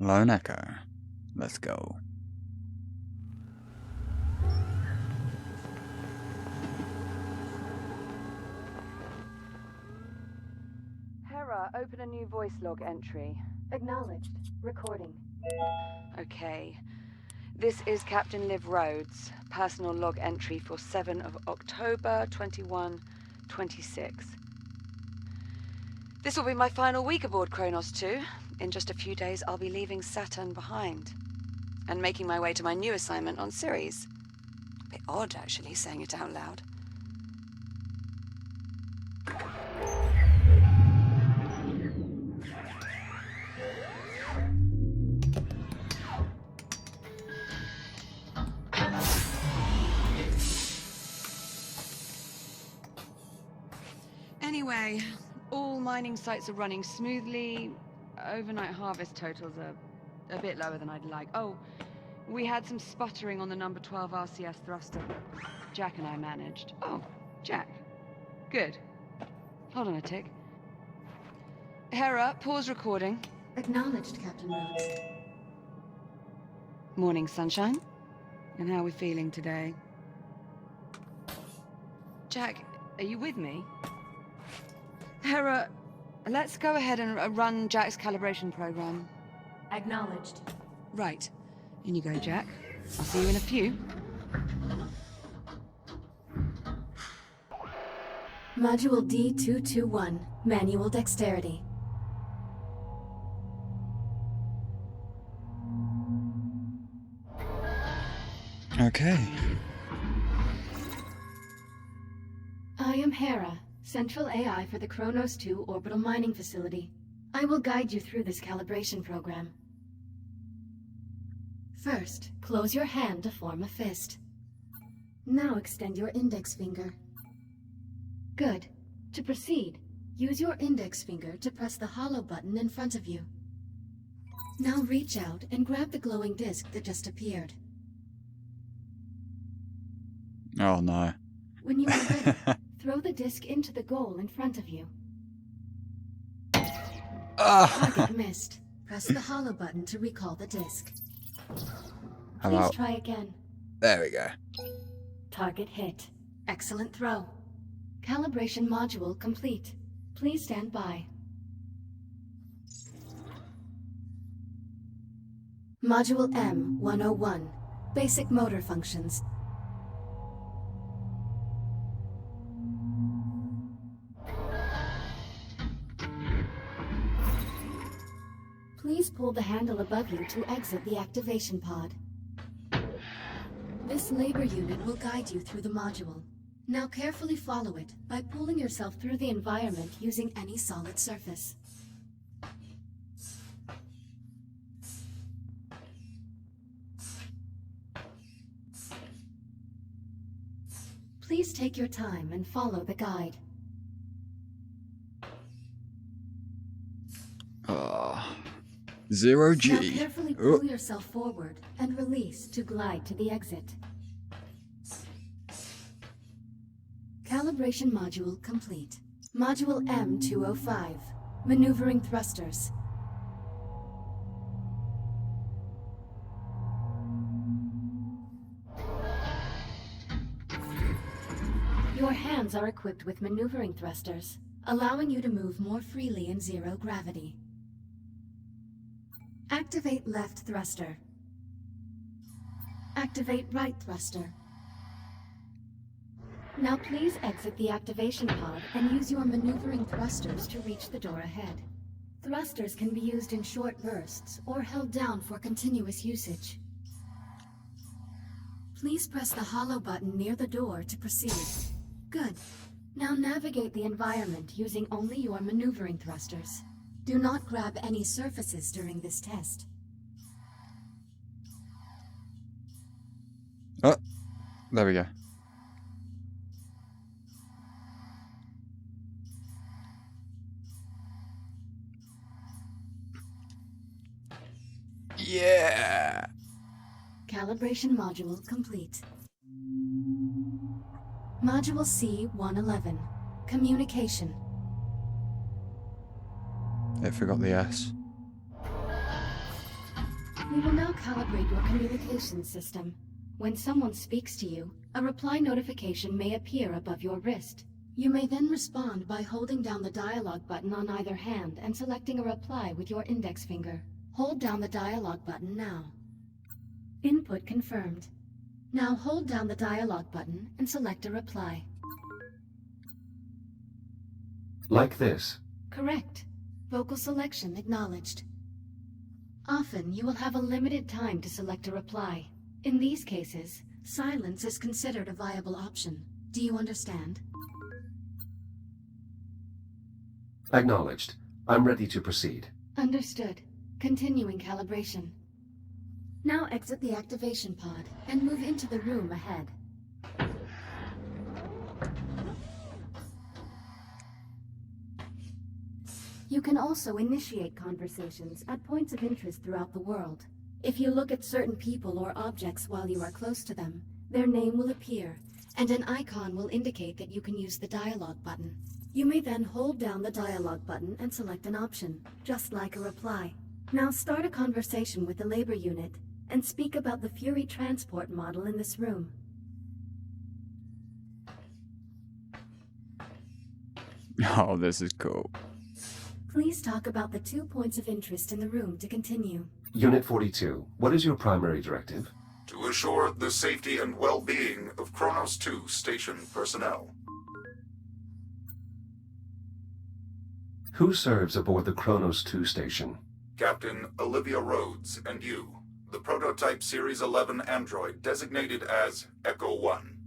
Lone Echo. Let's go. Hera, open a new voice log entry. Acknowledged. Recording. Okay. This is Captain Liv Rhodes, personal log entry for 7 of October 2126. This will be my final week aboard Kronos 2. In just a few days, I'll be leaving Saturn behind and making my way to my new assignment on Ceres. A bit odd, actually, saying it out loud. Anyway, all mining sites are running smoothly. Overnight harvest totals are a bit lower than I'd like. Oh, we had some sputtering on the number 12 RCS thruster. Jack and I managed. Oh, Jack. Good. Hold on a tick. Hera, pause recording. Acknowledged, Captain Rhodes. Morning, sunshine. And how are we feeling today? Jack, are you with me? Hera, let's go ahead and run Jack's calibration program. Acknowledged. Right. In you go, Jack. I'll see you in a few. Module D221. Manual Dexterity. Okay. I am Hera, Central AI for the Kronos 2 Orbital Mining Facility. I will guide you through this calibration program. First, close your hand to form a fist. Now extend your index finger. Good. To proceed, use your index finger to press the hollow button in front of you. Now reach out and grab the glowing disc that just appeared. Oh no. When you are ready, throw the disc into the goal in front of you. Target missed. Press the hollow button to recall the disc. How Please about... try again. There we go. Target hit. Excellent throw. Calibration module complete. Please stand by. Module M101. Basic motor functions. Please pull the handle above you to exit the activation pod. This labor unit will guide you through the module. Now carefully follow it by pulling yourself through the environment using any solid surface. Please take your time and follow the guide. Zero Now G. carefully pull yourself forward and release to glide to the exit. Calibration module complete. Module M205. Maneuvering thrusters. Your hands are equipped with maneuvering thrusters, allowing you to move more freely in zero gravity. Activate left thruster. Activate right thruster. Now please exit the activation pod and use your maneuvering thrusters to reach the door ahead. Thrusters can be used in short bursts or held down for continuous usage. Please press the hollow button near the door to proceed. Good. Now navigate the environment using only your maneuvering thrusters. Do not grab any surfaces during this test. Oh, there we go. Yeah. Calibration module complete. Module C-111. Communication. It forgot the S. We will now calibrate your communication system. When someone speaks to you, a reply notification may appear above your wrist. You may then respond by holding down the dialogue button on either hand and selecting a reply with your index finger. Hold down the dialogue button now. Input confirmed. Now hold down the dialogue button and select a reply. Like this. Correct. Vocal selection acknowledged. Often, you will have a limited time to select a reply. In these cases, silence is considered a viable option. Do you understand? Acknowledged. I'm ready to proceed. Understood. Continuing calibration. Now exit the activation pod and move into the room ahead. You can also initiate conversations at points of interest throughout the world. If you look at certain people or objects while you are close to them, their name will appear, and an icon will indicate that you can use the dialogue button. You may then hold down the dialogue button and select an option, just like a reply. Now start a conversation with the labor unit, and speak about the Fury transport model in this room. Oh, this is cool. Please talk about the 2 points of interest in the room to continue. Unit 42, what is your primary directive? To assure the safety and well-being of Kronos 2 station personnel. Who serves aboard the Kronos 2 station? Captain Olivia Rhodes and you, the prototype Series 11 android designated as Echo 1.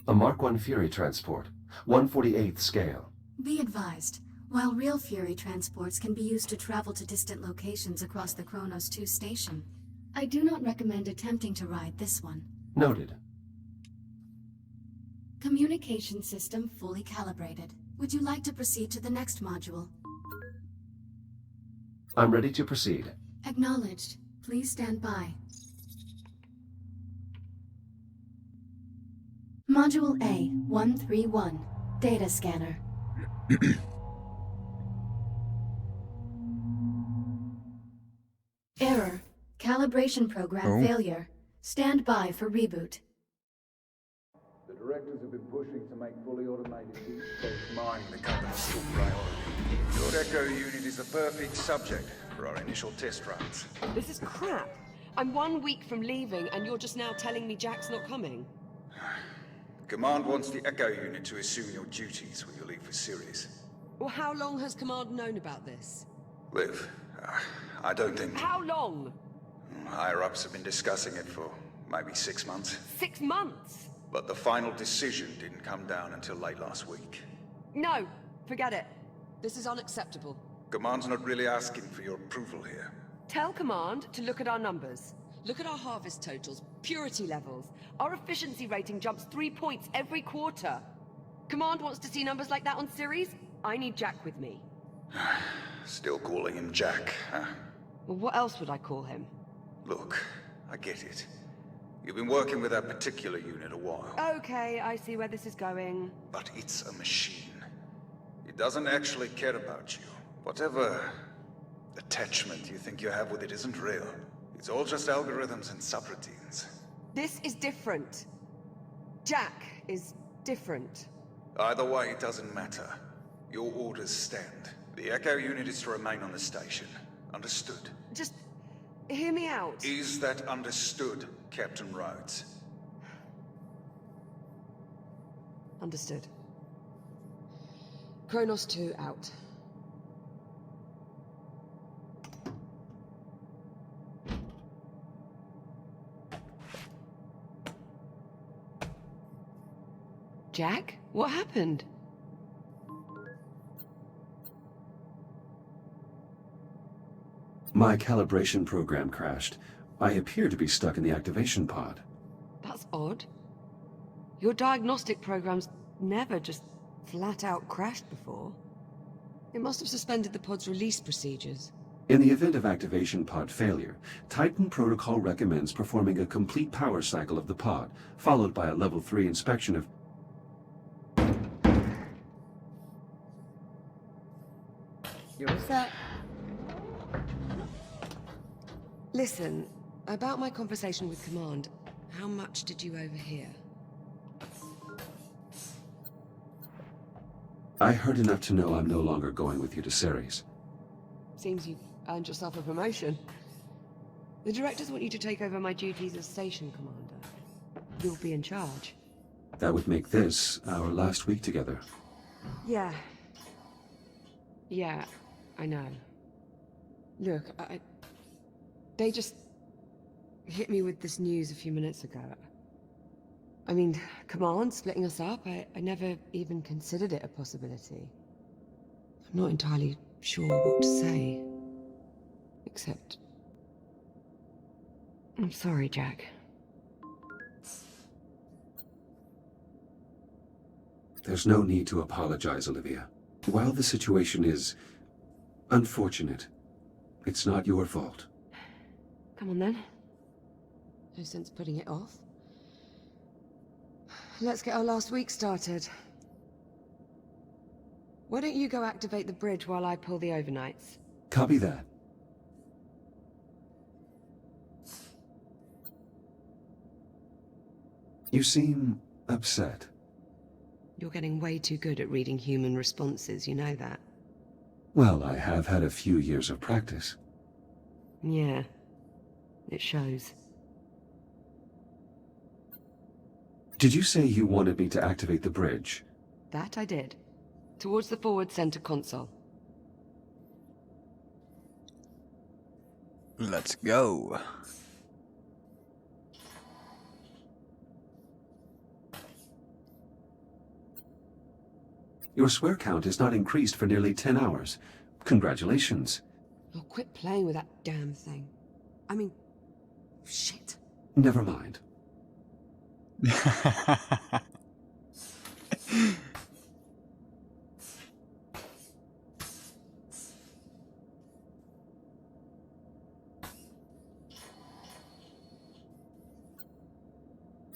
A Mark I Fury transport, 1/48th scale. Be advised, while real Fury transports can be used to travel to distant locations across the Kronos 2 station, I do not recommend attempting to ride this one. Noted. Communication system fully calibrated. Would you like to proceed to the next module? I'm ready to proceed. Acknowledged. Please stand by. Module A-131. Data scanner. Error. Calibration program failure. Stand by for reboot. The directors have been pushing to make fully automated deep space mining the company's top priority. Your Echo unit is the perfect subject for our initial test runs. This is crap. I'm 1 week from leaving, and you're just now telling me Jack's not coming. Command wants the Echo unit to assume your duties when you leave for Sirius. Well, how long has Command known about this? Liv, I don't think... How long? Higher-ups have been discussing it for maybe 6 months. 6 months? But the final decision didn't come down until late last week. No, forget it. This is unacceptable. Command's not really asking for your approval here. Tell Command to look at our numbers. Look at our harvest totals, purity levels. Our efficiency rating jumps 3 points every quarter. Command wants to see numbers like that on Ceres? I need Jack with me. Still calling him Jack, huh? Well, what else would I call him? Look, I get it. You've been working with that particular unit a while. Okay, I see where this is going. But it's a machine. It doesn't actually care about you. Whatever attachment you think you have with it isn't real. It's all just algorithms and subroutines. This is different. Jack is different. Either way, it doesn't matter. Your orders stand. The Echo unit is to remain on the station. Understood? Just hear me out. Is that understood, Captain Rhodes? Understood. Kronos 2 out. Jack? What happened? My calibration program crashed. I appear to be stuck in the activation pod. That's odd. Your diagnostic programs never just flat out crashed before. It must have suspended the pod's release procedures. In the event of activation pod failure, Titan Protocol recommends performing a complete power cycle of the pod, followed by a level 3 inspection of... You're all set. Listen, about my conversation with Command, how much did you overhear? I heard enough to know I'm no longer going with you to Ceres. Seems you've earned yourself a promotion. The directors want you to take over my duties as station commander. You'll be in charge. That would make this our last week together. Yeah. Yeah, I know. Look, they just hit me with this news a few minutes ago. I mean, Command splitting us up, I never even considered it a possibility. I'm not entirely sure what to say. Except... I'm sorry, Jack. There's no need to apologize, Olivia. While the situation is unfortunate, it's not your fault. Come on then. No sense putting it off. Let's get our last week started. Why don't you go activate the bridge while I pull the overnights? Copy that. You seem upset. You're getting way too good at reading human responses, you know that. Well, I have had a few years of practice. Yeah. It shows. Did you say you wanted me to activate the bridge? That I did. Towards the forward center console. Let's go. Your swear count has not increased for nearly 10 hours. Congratulations. Oh, quit playing with that damn thing. I mean... shit. Never mind.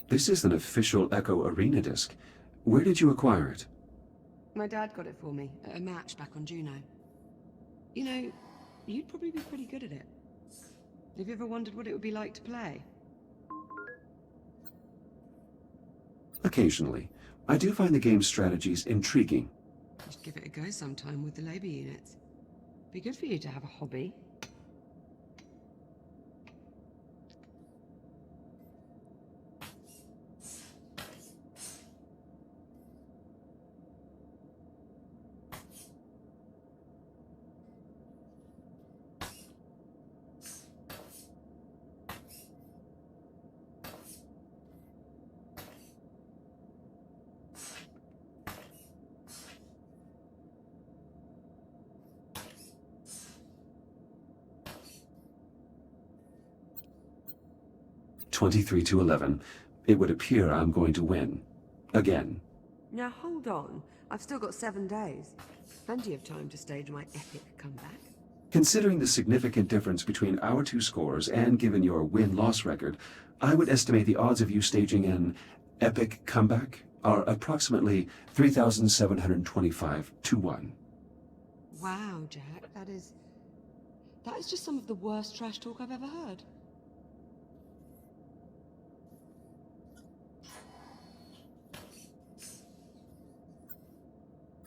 This is an official Echo Arena disc. Where did you acquire it? My dad got it for me at a match back on Juno. You know, you'd probably be pretty good at it. Have you ever wondered what it would be like to play? Occasionally. I do find the game's strategies intriguing. You should give it a go sometime with the labor units. Be good for you to have a hobby. (23-11). It would appear I'm going to win. Again. Now hold on. I've still got 7 days. Plenty of time to stage my epic comeback. Considering the significant difference between our two scores and given your win-loss record, I would estimate the odds of you staging an epic comeback are approximately 3,725 to 1. Wow, Jack, that is just some of the worst trash talk I've ever heard.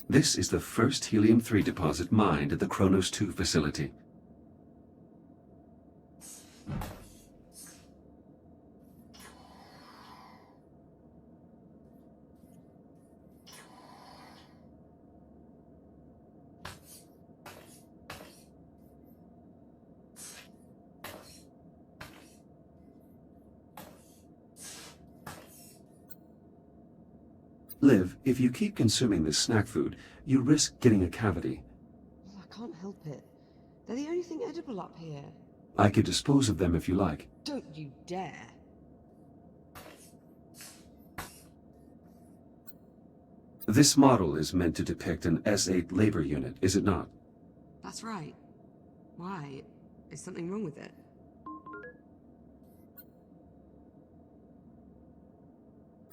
This is the first helium-3 deposit mined at the Kronos 2 facility. Liv, if you keep consuming this snack food, you risk getting a cavity. Well, I can't help it. They're the only thing edible up here. I could dispose of them if you like. Don't you dare. This model is meant to depict an S8 labor unit, is it not? That's right. Why? Is something wrong with it?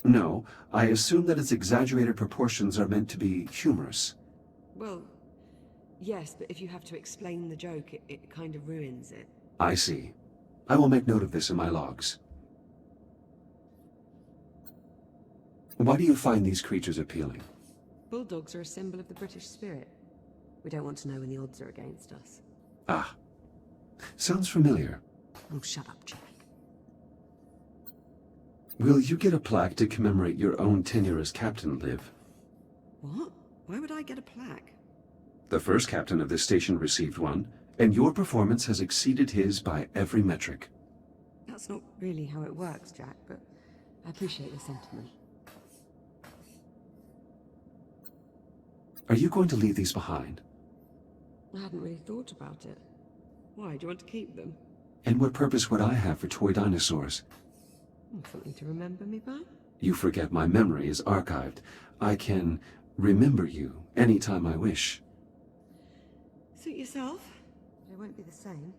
No, I assume that its exaggerated proportions are meant to be humorous. Well, Yes, but if you have to explain the joke, it kind of ruins it. I see. I will make note of this in my logs. Why do you find these creatures appealing? Bulldogs are a symbol of the British spirit. We don't want to know when the odds are against us. Ah. Sounds familiar. Oh, shut up, Jack. Will you get a plaque to commemorate your own tenure as captain, Liv? What? Why would I get a plaque? The first captain of this station received one, and your performance has exceeded his by every metric. That's not really how it works, Jack, but I appreciate the sentiment. Are you going to leave these behind? I hadn't really thought about it. Why, do you want to keep them? And what purpose would I have for toy dinosaurs? Something to remember me by? You forget my memory is archived. I can remember you anytime I wish. Suit yourself. It won't be the same.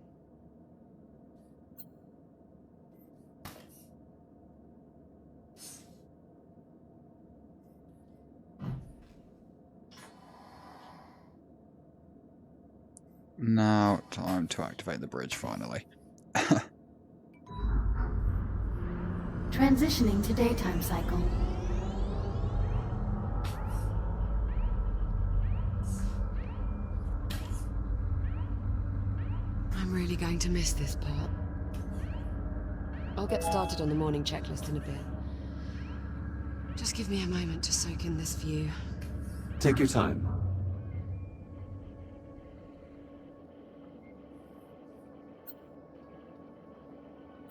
Now, time to activate the bridge finally. Transitioning to daytime cycle. I'm really going to miss this part. I'll get started on the morning checklist in a bit. Just give me a moment to soak in this view. Take your time.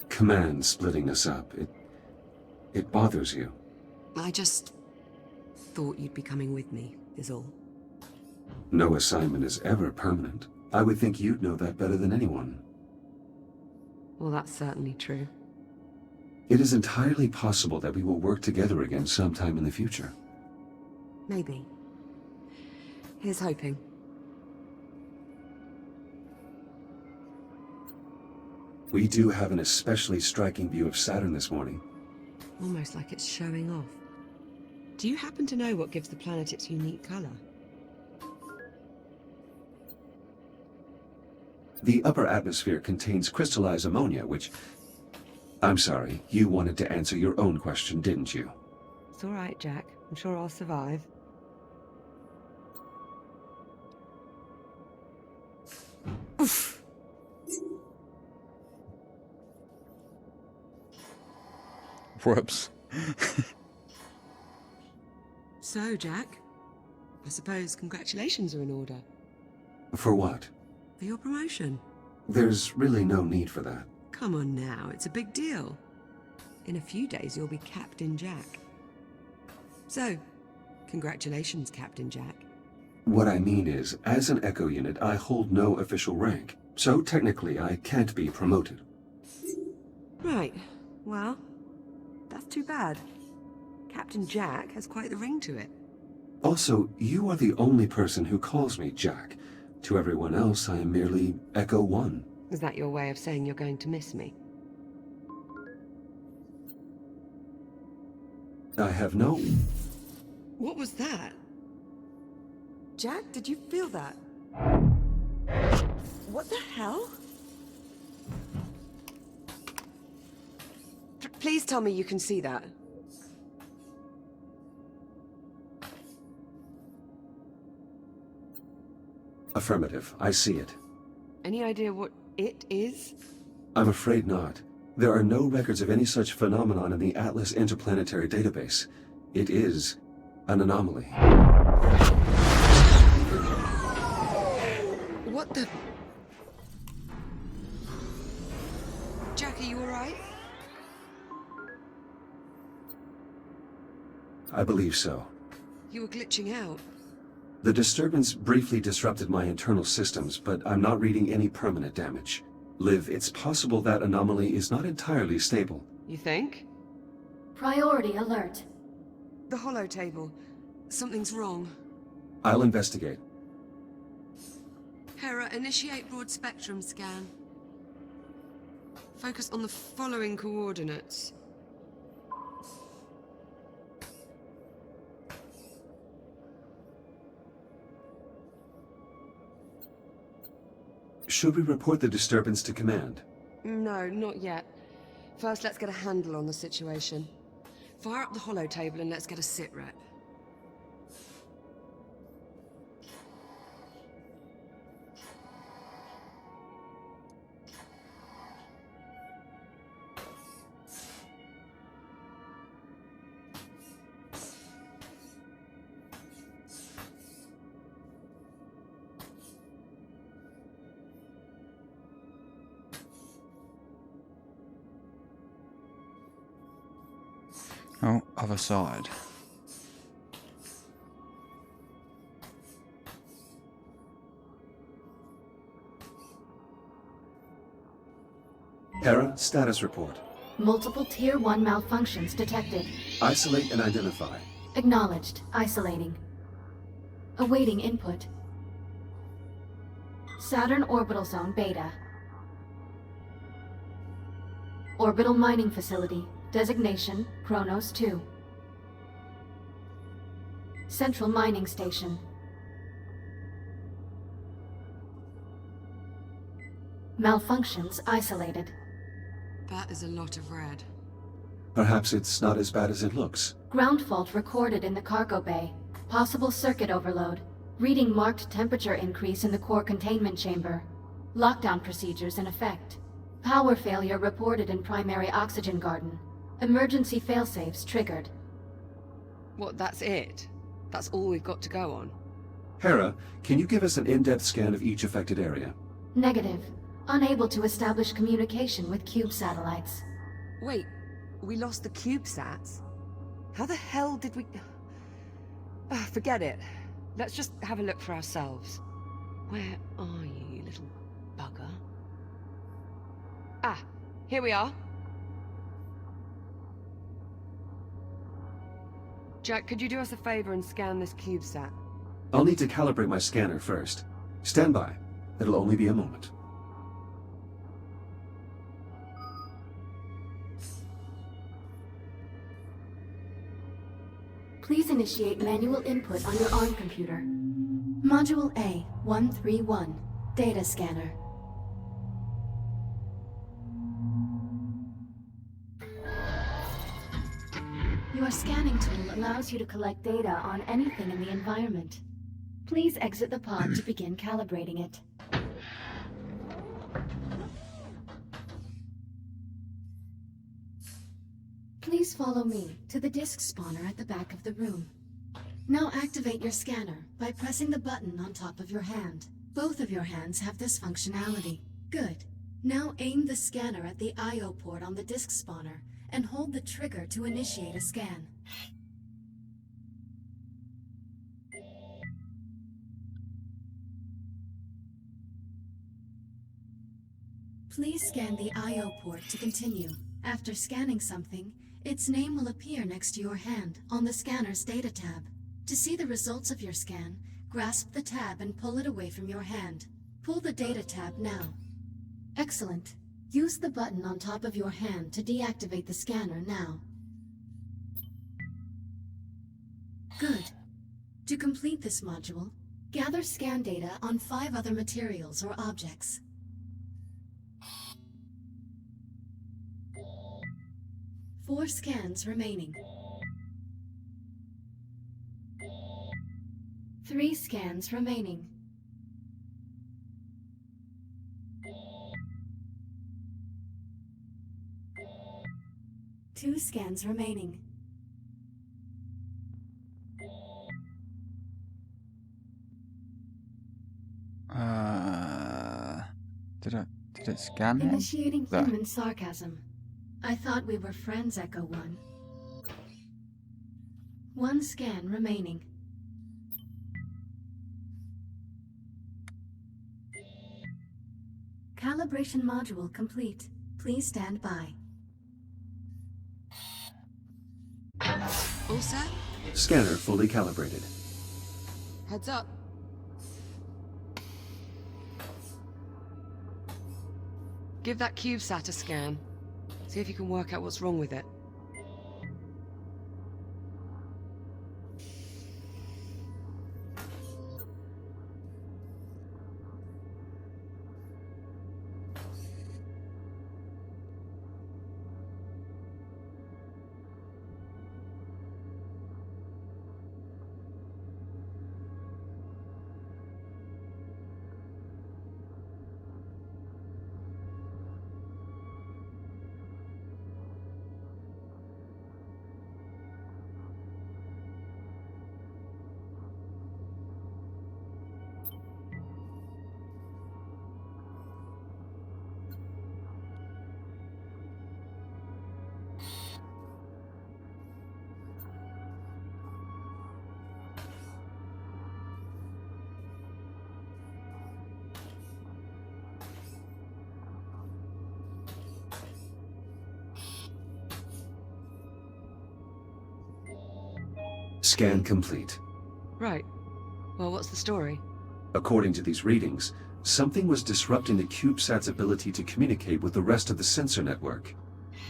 Command splitting us up. It bothers you. I just thought you'd be coming with me, is all. No assignment is ever permanent. I would think you'd know that better than anyone. Well, that's certainly true. It is entirely possible that we will work together again sometime in the future. Maybe. Here's hoping. We do have an especially striking view of Saturn this morning. Almost like it's showing off. Do you happen to know what gives the planet its unique color? The upper atmosphere contains crystallized ammonia, which... I'm sorry, you wanted to answer your own question, didn't you? It's all right, Jack. I'm sure I'll survive. Oof! Whoops. So, Jack, I suppose congratulations are in order. For what? For your promotion. There's really no need for that. Come on now, it's a big deal. In a few days, you'll be Captain Jack. So, congratulations, Captain Jack. What I mean is, as an Echo unit, I hold no official rank, so technically I can't be promoted. Right, well, that's too bad. Captain Jack has quite the ring to it. Also, you are the only person who calls me Jack. To everyone else, I am merely Echo 1. Is that your way of saying you're going to miss me? I have no... What was that? Jack, did you feel that? What the hell? Please tell me you can see that. Affirmative, I see it. Any idea what it is? I'm afraid not. There are no records of any such phenomenon in the Atlas Interplanetary Database. It is an anomaly. What the... Jack, are you alright? I believe so. You were glitching out. The disturbance briefly disrupted my internal systems, but I'm not reading any permanent damage. Liv, it's possible that anomaly is not entirely stable. You think? Priority alert. The holo table. Something's wrong. I'll investigate. Hera, initiate broad spectrum scan. Focus on the following coordinates. Should we report the disturbance to command? No, not yet. First, let's get a handle on the situation. Fire up the holotable and let's get a sit rep. Oh, other side. Hera, status report. Multiple Tier 1 malfunctions detected. Isolate and identify. Acknowledged. Isolating. Awaiting input. Saturn Orbital Zone Beta. Orbital Mining Facility. Designation, Kronos 2. Central Mining Station. Malfunctions isolated. That is a lot of red. Perhaps it's not as bad as it looks. Ground fault recorded in the cargo bay. Possible circuit overload. Reading marked temperature increase in the core containment chamber. Lockdown procedures in effect. Power failure reported in primary oxygen garden. Emergency failsafes triggered. What, that's it? That's all we've got to go on? Hera, can you give us an in-depth scan of each affected area? Negative. Unable to establish communication with cube satellites. Wait, we lost the Cubesats? How the hell did we... forget it. Let's just have a look for ourselves. Where are you, you little bugger? Ah, here we are. Jack, could you do us a favor and scan this Cubesat? I'll need to calibrate my scanner first. Stand by. It'll only be a moment. Please initiate manual input on your ARM computer. Module A-131, Data Scanner. Your scanning tool allows you to collect data on anything in the environment. Please exit the pod to begin calibrating it. Please follow me to the disk spawner at the back of the room. Now activate your scanner by pressing the button on top of your hand. Both of your hands have this functionality. Good. Now aim the scanner at the I/O port on the disk spawner and hold the trigger to initiate a scan. Please scan the I/O port to continue. After scanning something, its name will appear next to your hand on the scanner's data tab. To see the results of your scan, grasp the tab and pull it away from your hand. Pull the data tab now. Excellent. Use the button on top of your hand to deactivate the scanner now. Good. To complete this module, gather scan data on 5 other materials or objects. Four scans remaining. 3 scans remaining. 2 scans remaining. Did it scan him? Initiating There. human sarcasm. I thought we were friends, Echo 1. 1 scan remaining. Calibration module complete. Please stand by. All set? Scanner fully calibrated. Heads up. Give that Cubesat a scan. See if you can work out what's wrong with it. Scan complete. Right. Well, what's the story? According to these readings, something was disrupting the Cubesat's ability to communicate with the rest of the sensor network.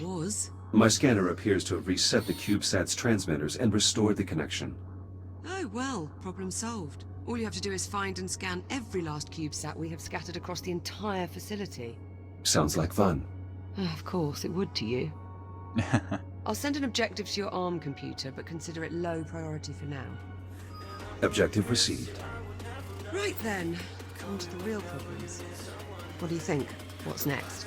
Was? My scanner appears to have reset the Cubesat's transmitters and restored the connection. Oh, well, problem solved. All you have to do is find and scan every last Cubesat we have scattered across the entire facility. Sounds like fun. Of course, it would to you. I'll send an objective to your ARM computer, but consider it low priority for now. Objective received. Right then, on to the real problems. What do you think? What's next?